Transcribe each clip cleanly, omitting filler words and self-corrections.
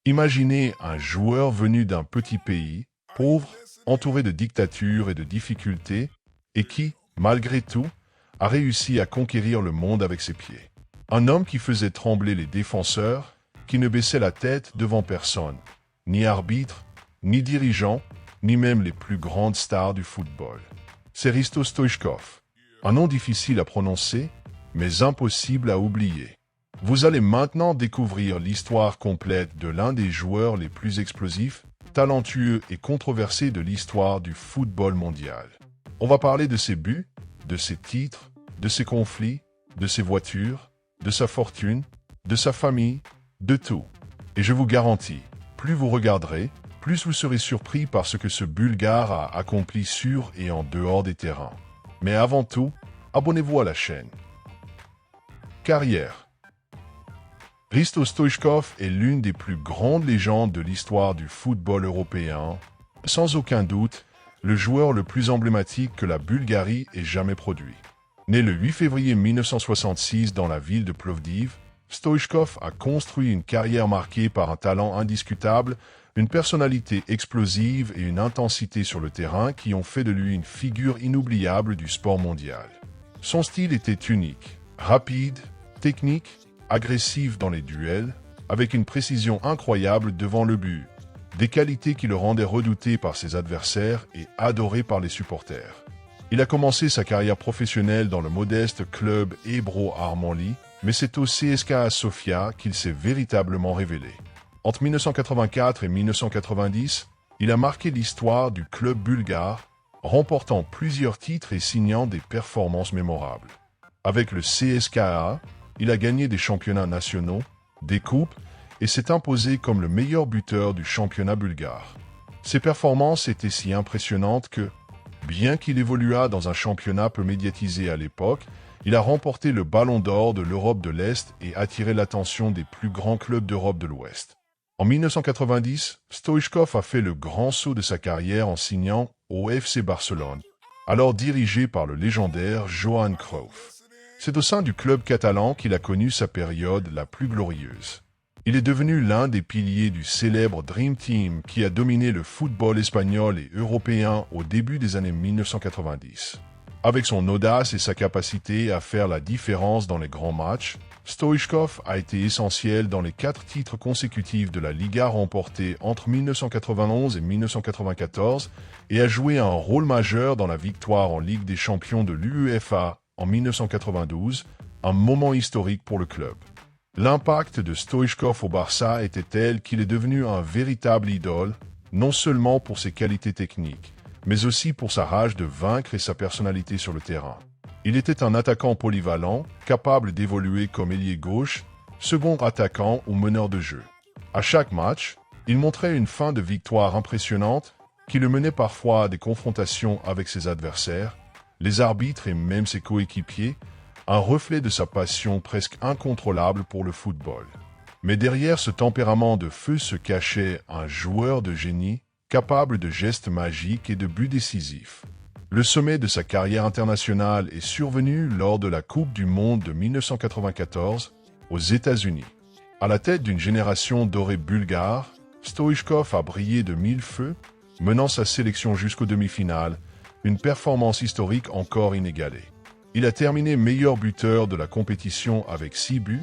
Imaginez un joueur venu d'un petit pays, pauvre, entouré de dictatures et de difficultés, et qui, malgré tout, a réussi à conquérir le monde avec ses pieds. Un homme qui faisait trembler les défenseurs, qui ne baissait la tête devant personne, ni arbitre, ni dirigeant, ni même les plus grandes stars du football. C'est Hristo Stoichkov, un nom difficile à prononcer, mais impossible à oublier. Vous allez maintenant découvrir l'histoire complète de l'un des joueurs les plus explosifs, talentueux et controversés de l'histoire du football mondial. On va parler de ses buts, de ses titres, de ses conflits, de ses voitures, de sa fortune, de sa famille, de tout. Et je vous garantis, plus vous regarderez, plus vous serez surpris par ce que ce Bulgare a accompli sur et en dehors des terrains. Mais avant tout, abonnez-vous à la chaîne. Carrière. Hristo Stoichkov est l'une des plus grandes légendes de l'histoire du football européen. Sans aucun doute, le joueur le plus emblématique que la Bulgarie ait jamais produit. Né le 8 février 1966 dans la ville de Plovdiv, Stoichkov a construit une carrière marquée par un talent indiscutable, une personnalité explosive et une intensité sur le terrain qui ont fait de lui une figure inoubliable du sport mondial. Son style était unique, rapide, technique, agressif dans les duels, avec une précision incroyable devant le but, des qualités qui le rendaient redouté par ses adversaires et adoré par les supporters. Il a commencé sa carrière professionnelle dans le modeste club Ebro Armanli, mais c'est au CSKA Sofia qu'il s'est véritablement révélé. Entre 1984 et 1990, il a marqué l'histoire du club bulgare, remportant plusieurs titres et signant des performances mémorables. Avec le CSKA, il a gagné des championnats nationaux, des coupes, et s'est imposé comme le meilleur buteur du championnat bulgare. Ses performances étaient si impressionnantes que, bien qu'il évoluât dans un championnat peu médiatisé à l'époque, il a remporté le Ballon d'Or de l'Europe de l'Est et attiré l'attention des plus grands clubs d'Europe de l'Ouest. En 1990, Stoichkov a fait le grand saut de sa carrière en signant au FC Barcelone, alors dirigé par le légendaire Johan Cruyff. C'est au sein du club catalan qu'il a connu sa période la plus glorieuse. Il est devenu l'un des piliers du célèbre Dream Team qui a dominé le football espagnol et européen au début des années 1990. Avec son audace et sa capacité à faire la différence dans les grands matchs, Stoichkov a été essentiel dans les 4 titres consécutifs de la Liga remportés entre 1991 et 1994 et a joué un rôle majeur dans la victoire en Ligue des champions de l'UEFA en 1992, un moment historique pour le club. L'impact de Stoichkov au Barça était tel qu'il est devenu un véritable idole, non seulement pour ses qualités techniques, mais aussi pour sa rage de vaincre et sa personnalité sur le terrain. Il était un attaquant polyvalent, capable d'évoluer comme ailier gauche, second attaquant ou meneur de jeu. À chaque match, il montrait une fin de victoire impressionnante qui le menait parfois à des confrontations avec ses adversaires, les arbitres et même ses coéquipiers, un reflet de sa passion presque incontrôlable pour le football. Mais derrière ce tempérament de feu se cachait un joueur de génie, capable de gestes magiques et de buts décisifs. Le sommet de sa carrière internationale est survenu lors de la Coupe du Monde de 1994 aux États-Unis. À la tête d'une génération dorée bulgare, Stoichkov a brillé de mille feux, menant sa sélection jusqu'aux demi-finales, une performance historique encore inégalée. Il a terminé meilleur buteur de la compétition avec 6 buts,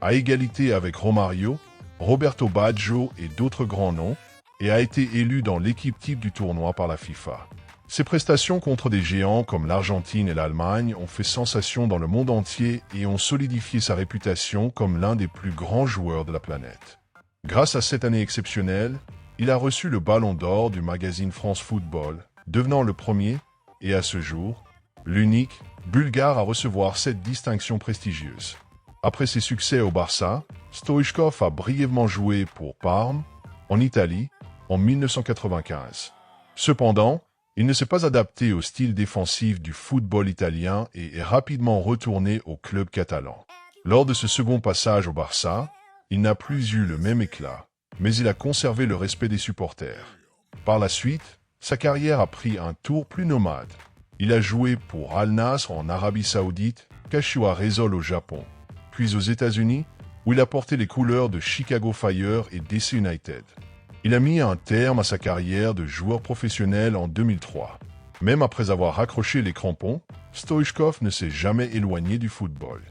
à égalité avec Romario, Roberto Baggio et d'autres grands noms, et a été élu dans l'équipe type du tournoi par la FIFA. Ses prestations contre des géants comme l'Argentine et l'Allemagne ont fait sensation dans le monde entier et ont solidifié sa réputation comme l'un des plus grands joueurs de la planète. Grâce à cette année exceptionnelle, il a reçu le Ballon d'Or du magazine France Football, devenant le premier, et à ce jour, l'unique, Bulgare à recevoir cette distinction prestigieuse. Après ses succès au Barça, Stoichkov a brièvement joué pour Parme, en Italie, en 1995. Cependant, il ne s'est pas adapté au style défensif du football italien et est rapidement retourné au club catalan. Lors de ce second passage au Barça, il n'a plus eu le même éclat, mais il a conservé le respect des supporters. Par la suite, sa carrière a pris un tour plus nomade. Il a joué pour Al Nassr en Arabie Saoudite, Kashiwa Reysol au Japon, puis aux États-Unis, où il a porté les couleurs de Chicago Fire et DC United. Il a mis un terme à sa carrière de joueur professionnel en 2003. Même après avoir raccroché les crampons, Stoichkov ne s'est jamais éloigné du football.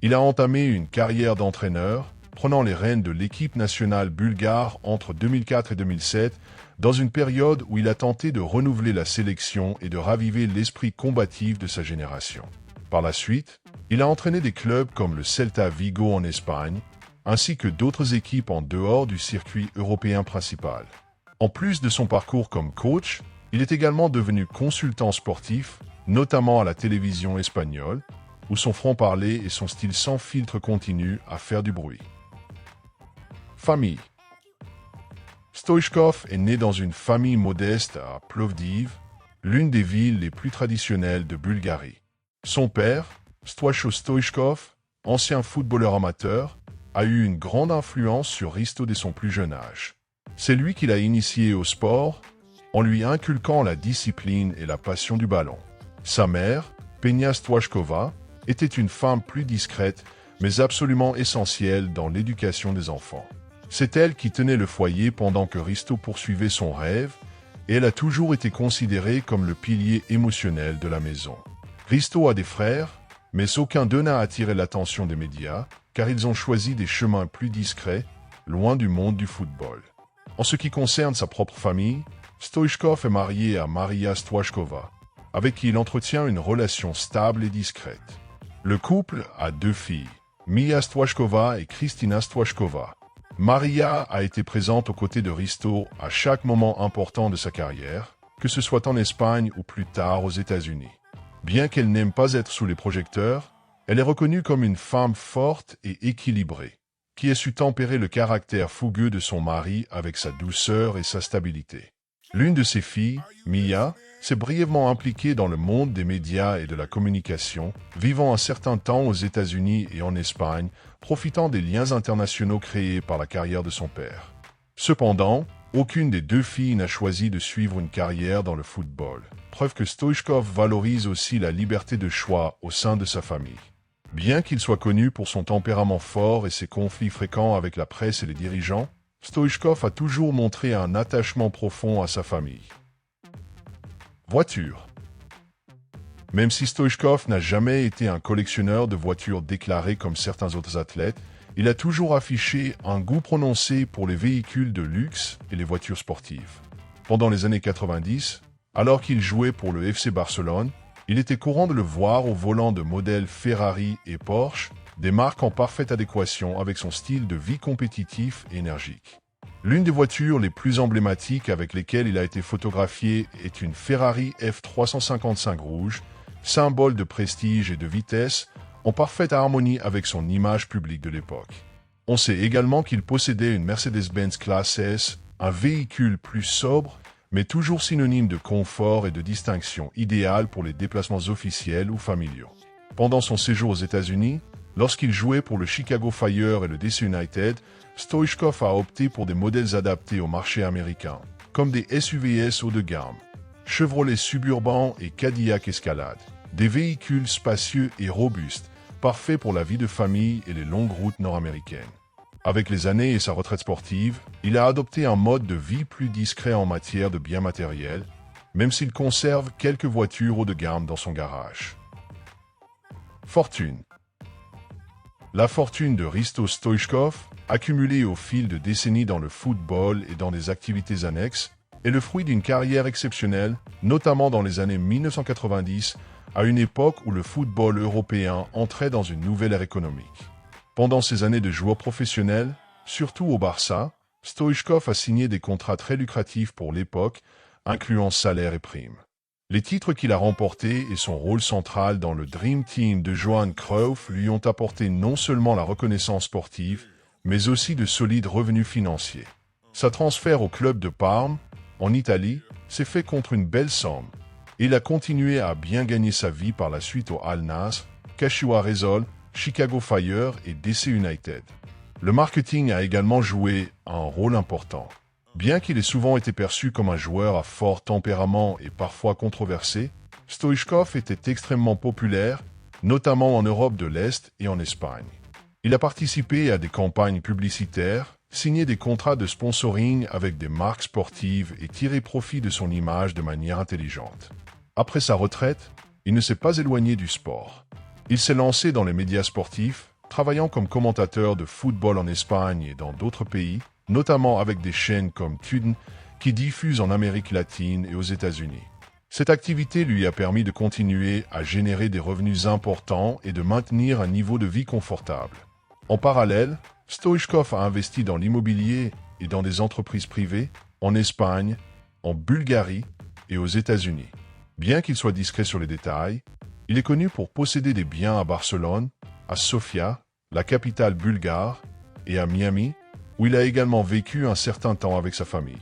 Il a entamé une carrière d'entraîneur, prenant les rênes de l'équipe nationale bulgare entre 2004 et 2007, dans une période où il a tenté de renouveler la sélection et de raviver l'esprit combatif de sa génération. Par la suite, il a entraîné des clubs comme le Celta Vigo en Espagne, ainsi que d'autres équipes en dehors du circuit européen principal. En plus de son parcours comme coach, il est également devenu consultant sportif, notamment à la télévision espagnole, où son franc-parler et son style sans filtre continuent à faire du bruit. Famille. Stoichkov est né dans une famille modeste à Plovdiv, l'une des villes les plus traditionnelles de Bulgarie. Son père, Stoicho Stoichkov, ancien footballeur amateur, a eu une grande influence sur Risto dès son plus jeune âge. C'est lui qui l'a initié au sport, en lui inculquant la discipline et la passion du ballon. Sa mère, Peña Stoichkova, était une femme plus discrète, mais absolument essentielle dans l'éducation des enfants. C'est elle qui tenait le foyer pendant que Risto poursuivait son rêve, et elle a toujours été considérée comme le pilier émotionnel de la maison. Risto a des frères, mais aucun d'eux n'a attiré l'attention des médias, car ils ont choisi des chemins plus discrets, loin du monde du football. En ce qui concerne sa propre famille, Stoichkov est marié à Maria Stoichkova, avec qui il entretient une relation stable et discrète. Le couple a 2 filles, Mia Stoichkova et Kristina Stoichkova. Maria a été présente aux côtés de Risto à chaque moment important de sa carrière, que ce soit en Espagne ou plus tard aux États-Unis. Bien qu'elle n'aime pas être sous les projecteurs, elle est reconnue comme une femme forte et équilibrée, qui a su tempérer le caractère fougueux de son mari avec sa douceur et sa stabilité. L'une de ses filles, Mia, s'est brièvement impliquée dans le monde des médias et de la communication, vivant un certain temps aux États-Unis et en Espagne, profitant des liens internationaux créés par la carrière de son père. Cependant, aucune des 2 filles n'a choisi de suivre une carrière dans le football, preuve que Stoichkov valorise aussi la liberté de choix au sein de sa famille. Bien qu'il soit connu pour son tempérament fort et ses conflits fréquents avec la presse et les dirigeants, Stoichkov a toujours montré un attachement profond à sa famille. Voiture. Même si Stoichkov n'a jamais été un collectionneur de voitures déclaré comme certains autres athlètes, il a toujours affiché un goût prononcé pour les véhicules de luxe et les voitures sportives. Pendant les années 90, alors qu'il jouait pour le FC Barcelone, il était courant de le voir au volant de modèles Ferrari et Porsche, des marques en parfaite adéquation avec son style de vie compétitif et énergique. L'une des voitures les plus emblématiques avec lesquelles il a été photographié est une Ferrari F355 rouge, symbole de prestige et de vitesse, en parfaite harmonie avec son image publique de l'époque. On sait également qu'il possédait une Mercedes-Benz Classe S, un véhicule plus sobre, mais toujours synonyme de confort et de distinction idéal pour les déplacements officiels ou familiaux. Pendant son séjour aux États-Unis, lorsqu'il jouait pour le Chicago Fire et le DC United, Stoichkov a opté pour des modèles adaptés au marché américain, comme des SUVs haut de gamme, Chevrolet Suburban et Cadillac Escalade, des véhicules spacieux et robustes, parfaits pour la vie de famille et les longues routes nord-américaines. Avec les années et sa retraite sportive, il a adopté un mode de vie plus discret en matière de biens matériels, même s'il conserve quelques voitures haut de gamme dans son garage. Fortune. La fortune de Risto Stoichkov, accumulée au fil de décennies dans le football et dans des activités annexes, est le fruit d'une carrière exceptionnelle, notamment dans les années 1990, à une époque où le football européen entrait dans une nouvelle ère économique. Pendant ces années de joueur professionnel, surtout au Barça, Stoichkov a signé des contrats très lucratifs pour l'époque, incluant salaires et primes. Les titres qu'il a remportés et son rôle central dans le Dream Team de Johan Cruyff lui ont apporté non seulement la reconnaissance sportive, mais aussi de solides revenus financiers. Sa transfert au club de Parme, en Italie, s'est fait contre une belle somme. Il a continué à bien gagner sa vie par la suite au Al Nassr, Kashiwa Reysol, Chicago Fire et DC United. Le marketing a également joué un rôle important. Bien qu'il ait souvent été perçu comme un joueur à fort tempérament et parfois controversé, Stoichkov était extrêmement populaire, notamment en Europe de l'Est et en Espagne. Il a participé à des campagnes publicitaires, signé des contrats de sponsoring avec des marques sportives et tiré profit de son image de manière intelligente. Après sa retraite, il ne s'est pas éloigné du sport. Il s'est lancé dans les médias sportifs, travaillant comme commentateur de football en Espagne et dans d'autres pays, notamment avec des chaînes comme TUDN qui diffusent en Amérique latine et aux États-Unis. Cette activité lui a permis de continuer à générer des revenus importants et de maintenir un niveau de vie confortable. En parallèle, Stoichkov a investi dans l'immobilier et dans des entreprises privées en Espagne, en Bulgarie et aux États-Unis. Bien qu'il soit discret sur les détails, il est connu pour posséder des biens à Barcelone, à Sofia, la capitale bulgare, et à Miami, où il a également vécu un certain temps avec sa famille.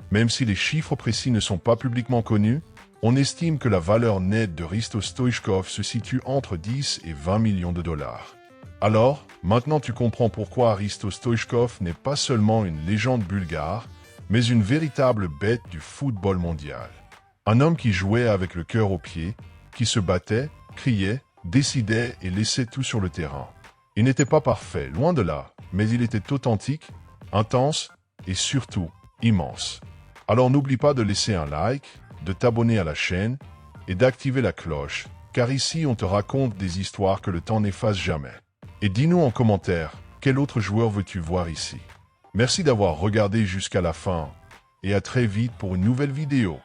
Même si les chiffres précis ne sont pas publiquement connus, on estime que la valeur nette de Hristo Stoichkov se situe entre 10 et 20 millions de dollars. Alors, maintenant tu comprends pourquoi Hristo Stoichkov n'est pas seulement une légende bulgare, mais une véritable bête du football mondial. Un homme qui jouait avec le cœur au pied, qui se battait, criait, décidait et laissait tout sur le terrain. Il n'était pas parfait, loin de là, mais il était authentique, intense et surtout immense. Alors n'oublie pas de laisser un like, de t'abonner à la chaîne et d'activer la cloche, car ici on te raconte des histoires que le temps n'efface jamais. Et dis-nous en commentaire, quel autre joueur veux-tu voir ici? Merci d'avoir regardé jusqu'à la fin, et à très vite pour une nouvelle vidéo.